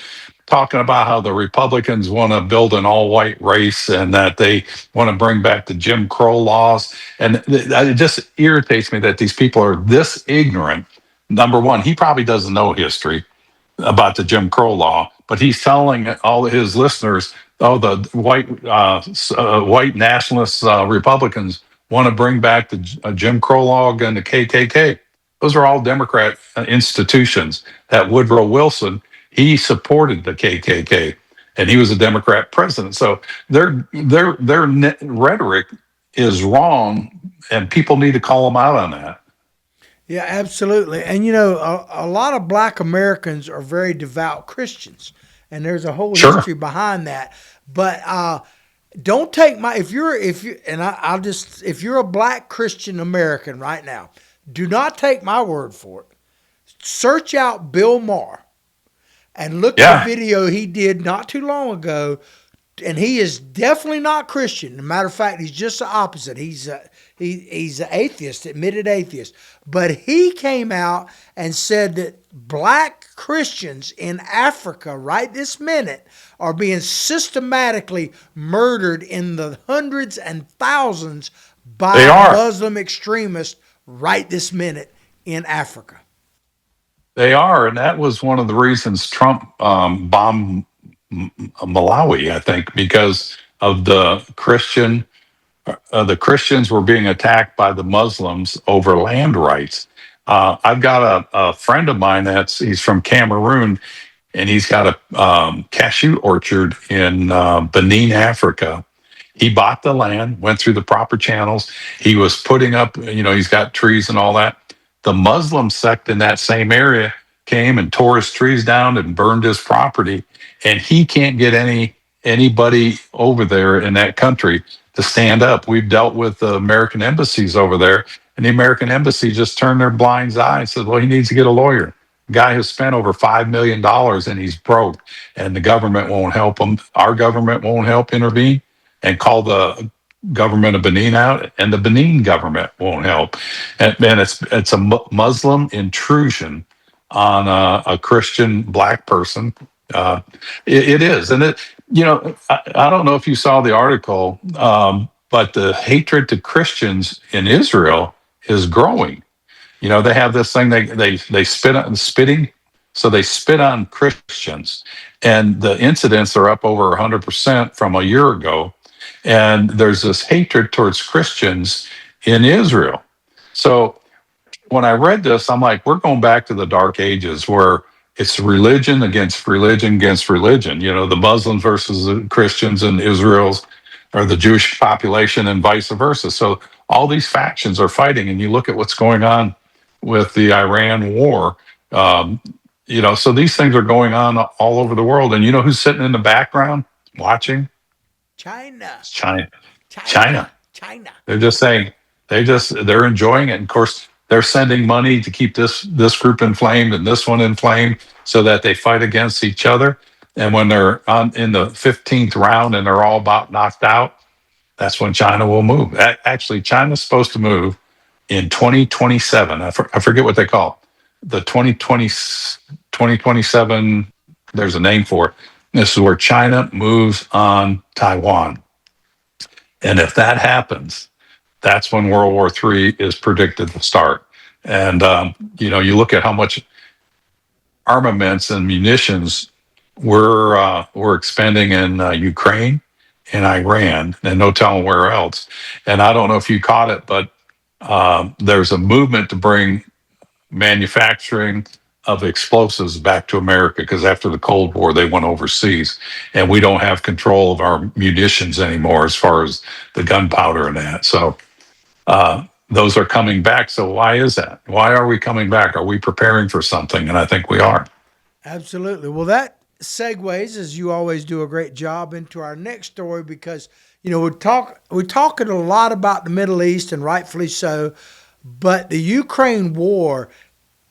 talking about how the Republicans want to build an all-white race and that they want to bring back the Jim Crow laws. And it just irritates me that these people are this ignorant. Number one, he probably doesn't know history about the Jim Crow law, but he's telling all of his listeners, oh, the white nationalist Republicans want to bring back the Jim Crow law and the KKK. Those are all Democrat institutions. That Woodrow Wilson, he supported the KKK, and he was a Democrat president. So their rhetoric is wrong, and people need to call them out on that. Yeah, absolutely. And a lot of black Americans are very devout Christians, and there's a whole history behind that. But don't take if you're a black Christian American right now, do not take my word for it. Search out Bill Maher and look at the video he did not too long ago, and he is definitely not Christian. As a matter of fact, he's just the opposite. He's an atheist, admitted atheist. But he came out and said that black Christians in Africa right this minute are being systematically murdered in the hundreds and thousands by Muslim extremists right this minute in Africa. They are, and that was one of the reasons Trump bombed Malawi, I think, because of the Christians were being attacked by the Muslims over land rights. I've got a friend of mine he's from Cameroon, and he's got a cashew orchard in Benin, Africa. He bought the land, went through the proper channels. He was putting up, he's got trees and all that. The Muslim sect in that same area came and tore his trees down and burned his property, and he can't get any anybody over there in that country to stand up. We've dealt with the American embassies over there, and the American embassy just turned their blind eye and said, well, he needs to get a lawyer. Guy has spent over $5 million and he's broke, and the government won't help him. Our government won't help intervene and call the government of Benin out, and the Benin government won't help. And it's a Muslim intrusion on a Christian black person. It is, and I don't know if you saw the article, but the hatred to Christians in Israel is growing. They have this thing they spit on spitting, so they spit on Christians, and the incidents are up over 100% from a year ago. And there's this hatred towards Christians in Israel. So when I read this, I'm like, we're going back to the dark ages where it's religion against religion against religion. The Muslims versus the Christians in Israel's, or the Jewish population, and vice versa. So all these factions are fighting, and you look at what's going on with the Iran war. So these things are going on all over the world. And you know who's sitting in the background watching? China. It's China. China. They're just saying they're enjoying it. And of course, they're sending money to keep this group inflamed and this one inflamed, so that they fight against each other. And when they're in the 15th round and they're all about knocked out, that's when China will move. Actually, China's supposed to move in 2027. I forget what they call it. The 2027. There's a name for it. This is where China moves on Taiwan. And if that happens, that's when World War III is predicted to start. And, you look at how much armaments and munitions we're expending in Ukraine and Iran, and no telling where else. And I don't know if you caught it, but there's a movement to bring manufacturing of explosives back to America, because after the Cold War, they went overseas, and we don't have control of our munitions anymore as far as the gunpowder and that. So those are coming back. So why is that? Why are we coming back? Are we preparing for something? And I think we are. Absolutely. Well, that segues, as you always do a great job, into our next story, because we're talking a lot about the Middle East, and rightfully so, but the Ukraine war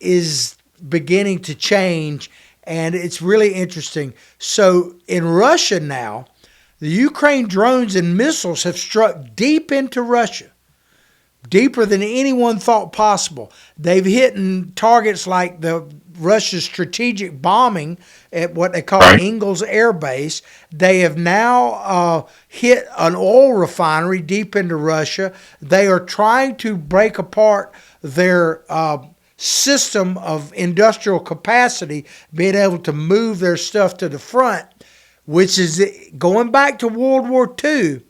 is beginning to change, and it's really interesting. So in Russia now, the Ukraine drones and missiles have struck deep into Russia, deeper than anyone thought possible. They've hit targets like Russia's strategic bombing at what they call Ingalls Air Base. They have now hit an oil refinery deep into Russia. They are trying to break apart their system of industrial capacity, being able to move their stuff to the front, which is going back to World War II.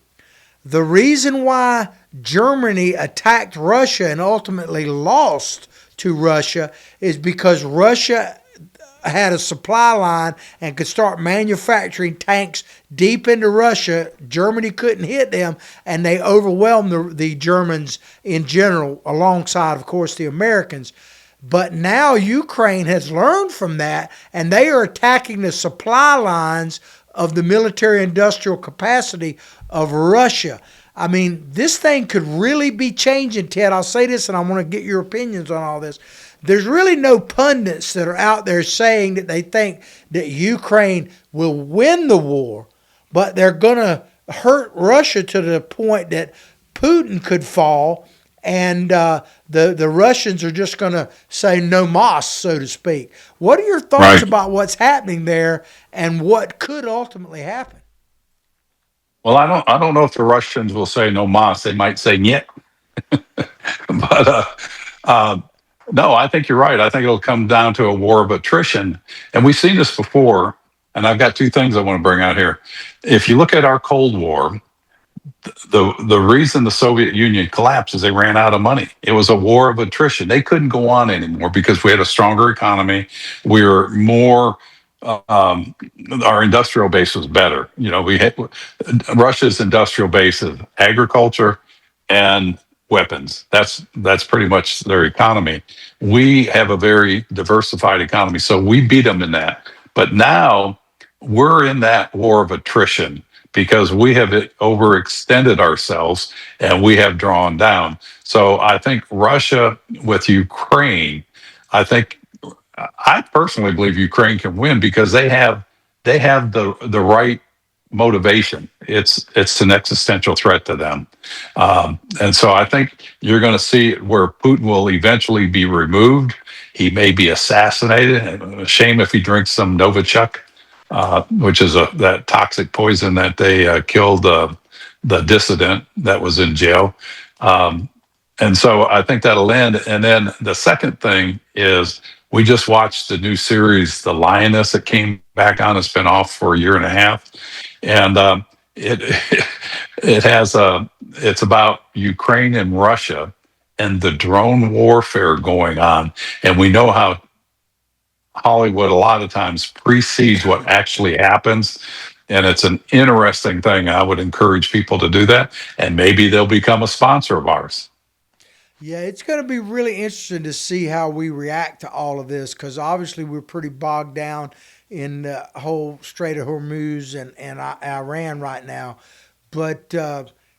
The reason why Germany attacked Russia and ultimately lost to Russia is because Russia had a supply line and could start manufacturing tanks deep into Russia. Germany couldn't hit them, and they overwhelmed the Germans in general, alongside, of course, the Americans. But now Ukraine has learned from that, and they are attacking the supply lines of the military-industrial capacity of Russia. I mean, this thing could really be changing, Ted. I'll say this, and I want to get your opinions on all this. There's really no pundits that are out there saying that they think that Ukraine will win the war, but they're going to hurt Russia to the point that Putin could fall, and the Russians are just going to say no mas, so to speak. What are your thoughts about what's happening there and what could ultimately happen? Well, I don't know if the Russians will say no mas. They might say niet. But no, I think you're right. I think it'll come down to a war of attrition. And we've seen this before. And I've got two things I want to bring out here. If you look at our Cold War, the reason the Soviet Union collapsed is they ran out of money. It was a war of attrition. They couldn't go on anymore because we had a stronger economy. We were more, our industrial base was better. We had Russia's industrial base is agriculture and weapons. That's pretty much their economy. We have a very diversified economy, so we beat them in that. But now we're in that war of attrition because we have overextended ourselves and we have drawn down. So I think Russia with Ukraine, I personally believe Ukraine can win because they have the right motivation. It's an existential threat to them, and so I think you're going to see where Putin will eventually be removed. He may be assassinated. A shame if he drinks some Novichok, which is that toxic poison that they killed the dissident that was in jail. Um, and so I think that'll end. And then the second thing is we just watched the new series, The Lioness, that came back on. It's been off for a year and a half, and it it has it's about Ukraine and Russia and the drone warfare going on, and we know how Hollywood a lot of times precedes what actually happens. And it's an interesting thing. I would encourage people to do that, and maybe they'll become a sponsor of ours. Yeah, it's going to be really interesting to see how we react to all of this because obviously we're pretty bogged down in the whole Strait of Hormuz and Iran right now. But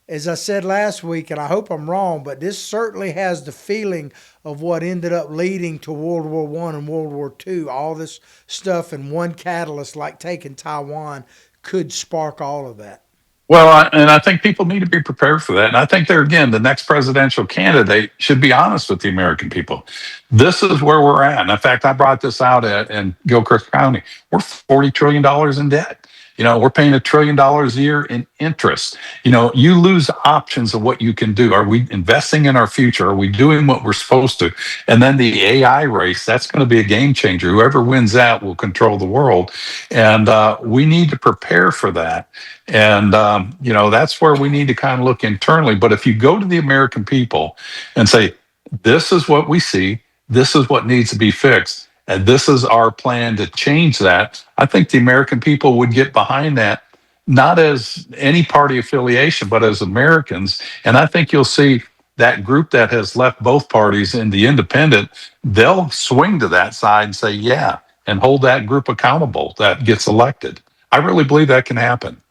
as I said last week, and I hope I'm wrong, but this certainly has the feeling of what ended up leading to World War I and World War II. All this stuff and one catalyst like taking Taiwan could spark all of that. Well, and I think people need to be prepared for that. And I think the next presidential candidate should be honest with the American people. This is where we're at. And in fact, I brought this out in Gilchrist County. We're $40 trillion in debt. We're paying $1 trillion a year in interest. You lose options of what you can do. Are we investing in our future? Are we doing what we're supposed to? And then the AI race, that's going to be a game changer. Whoever wins that will control the world. And we need to prepare for that. And, that's where we need to kind of look internally. But if you go to the American people and say, this is what we see, this is what needs to be fixed, and this is our plan to change that, I think the American people would get behind that, not as any party affiliation, but as Americans. And I think you'll see that group that has left both parties in the independent, they'll swing to that side and say, yeah, and hold that group accountable that gets elected. I really believe that can happen.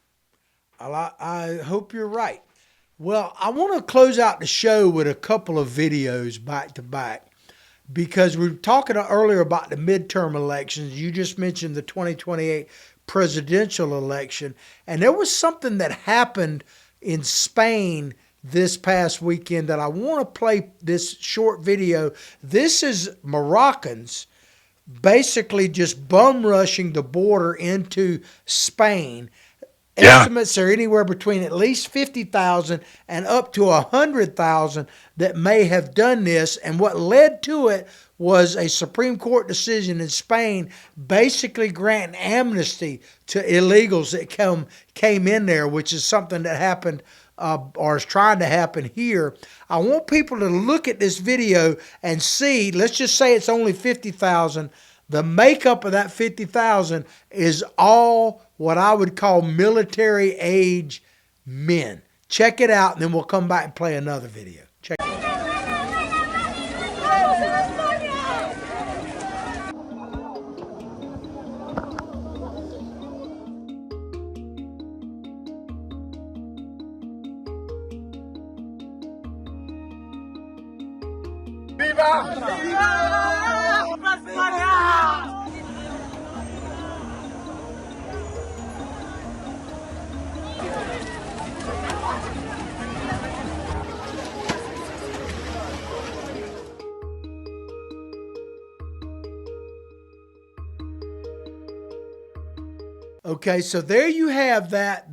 I hope you're right. Well, I want to close out the show with a couple of videos back to back because we were talking earlier about the midterm elections. You just mentioned the 2028 presidential election, and there was something that happened in Spain this past weekend that I want to play this short video. This is Moroccans basically just bum rushing the border into Spain. Yeah. Estimates are anywhere between at least 50,000 and up to 100,000 that may have done this. And what led to it was a Supreme Court decision in Spain basically granting amnesty to illegals that came in there, which is something that happened or is trying to happen here. I want people to look at this video and see, let's just say it's only 50,000. The makeup of that 50,000 is all what I would call military age men. Check it out, and then we'll come back and play another video. Check it out. ¡Viva! ¡Viva! ¡España! Okay, so there you have that.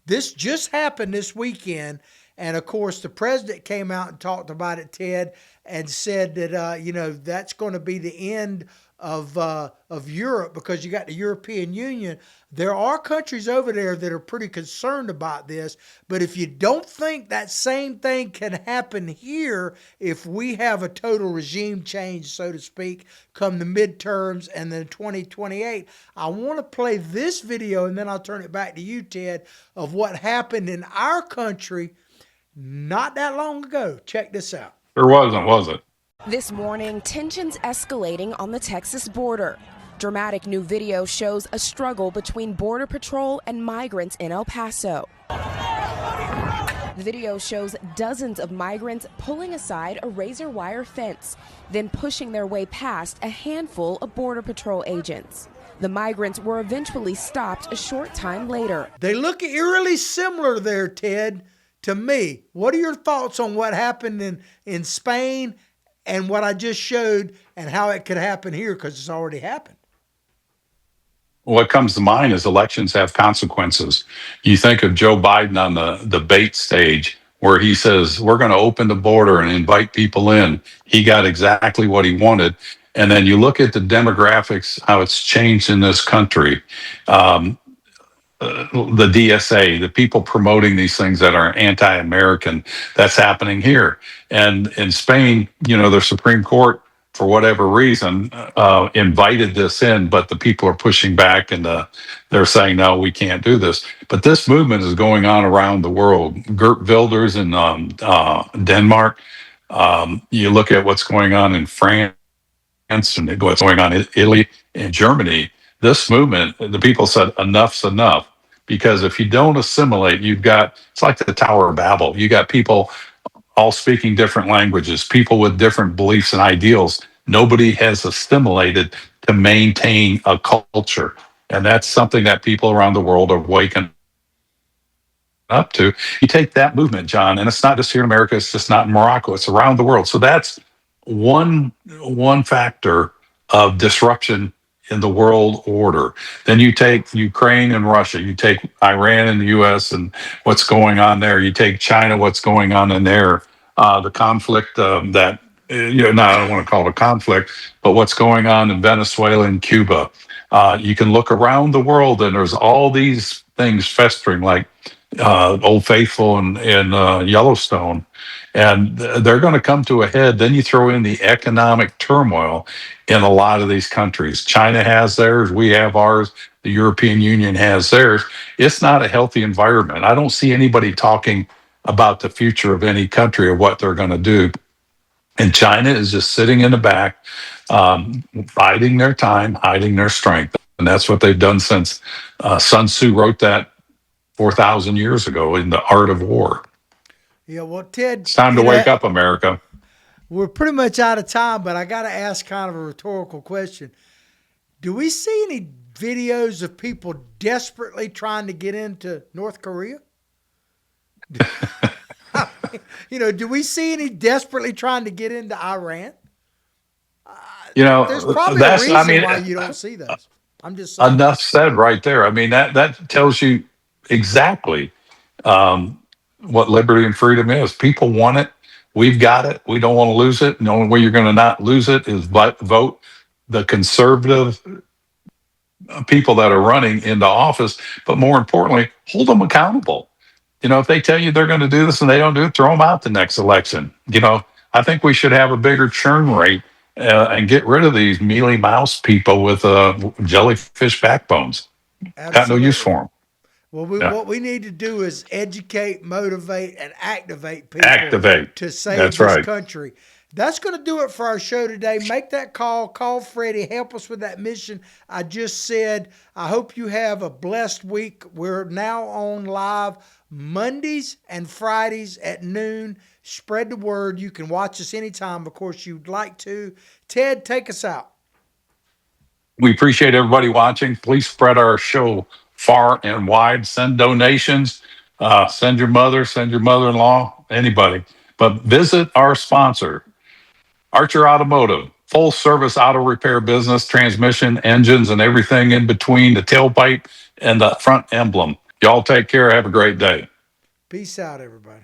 This just happened this weekend. And of course, the president came out and talked about it, Ted, and said that, that's going to be the end of Europe because you got the European Union. There are countries over there that are pretty concerned about this. But if you don't think that same thing can happen here, if we have a total regime change, so to speak, come the midterms and then 2028, I want to play this video and then I'll turn it back to you, Ted, of what happened in our country not that long ago. Check this out. There wasn't, was it? This morning, tensions escalating on the Texas border. Dramatic new video shows a struggle between Border Patrol and migrants in El Paso. The video shows dozens of migrants pulling aside a razor wire fence, then pushing their way past a handful of Border Patrol agents. The migrants were eventually stopped a short time later. They look eerily similar there, Ted, to me. What are your thoughts on what happened in Spain and what I just showed and how it could happen here, because it's already happened? What comes to mind is elections have consequences. You think of Joe Biden on the debate stage where he says, we're going to open the border and invite people in. He got exactly what he wanted. And then you look at the demographics, how it's changed in this country. The DSA, the people promoting these things that are anti-American, that's happening here. And in Spain, the Supreme Court, for whatever reason, invited this in, but the people are pushing back and they're saying, no, we can't do this. But this movement is going on around the world. Geert Wilders in Denmark. You look at what's going on in France and what's going on in Italy and Germany. This movement, the people said, enough's enough. Because if you don't assimilate, it's like the Tower of Babel. You got people all speaking different languages, people with different beliefs and ideals. Nobody has assimilated to maintain a culture. And that's something that people around the world are waking up to. You take that movement, John, and it's not just here in America, it's just not in Morocco, it's around the world. So that's one factor of disruption in the world order. Then you take Ukraine and Russia, you take Iran and the US and what's going on there, you take China, what's going on in there, the conflict I don't want to call it a conflict, but what's going on in Venezuela and Cuba. You can look around the world and there's all these things festering, like Old Faithful and Yellowstone, and they're going to come to a head. Then you throw in the economic turmoil in a lot of these countries. China has theirs, we have ours, the European Union has theirs. It's not a healthy environment. I don't see anybody talking about the future of any country or what they're going to do. And China is just sitting in the back, biding their time, hiding their strength. And that's what they've done since Sun Tzu wrote that 4,000 years ago in The Art of War. Yeah, well, Ted, it's time to wake up, America. We're pretty much out of time, but I got to ask kind of a rhetorical question. Do we see any videos of people desperately trying to get into North Korea? Do we see any desperately trying to get into Iran? There's probably a reason why you don't see those. I'm just saying. Enough said right there. I mean, that tells you exactly what liberty and freedom is. People want it. We've got it. We don't want to lose it. And the only way you're going to not lose it is vote the conservative people that are running into office. But more importantly, hold them accountable. If they tell you they're going to do this and they don't do it, throw them out the next election. I think we should have a bigger churn rate and get rid of these mealy mouse people with jellyfish backbones. Absolutely. Got no use for them. Well, what we need to do is educate, motivate, and activate people to save this country. That's going to do it for our show today. Make that call. Call Freddie. Help us with that mission I just said. I hope you have a blessed week. We're now on live Mondays and Fridays at noon. Spread the word. You can watch us anytime, of course, you'd like to. Ted, take us out. We appreciate everybody watching. Please spread our show far and wide. Send donations. Send your mother, send your mother-in-law, anybody. But visit our sponsor, Archer Automotive, full service auto repair business, transmission, engines, and everything in between, the tailpipe and the front emblem. Y'all take care. Have a great day. Peace out, everybody.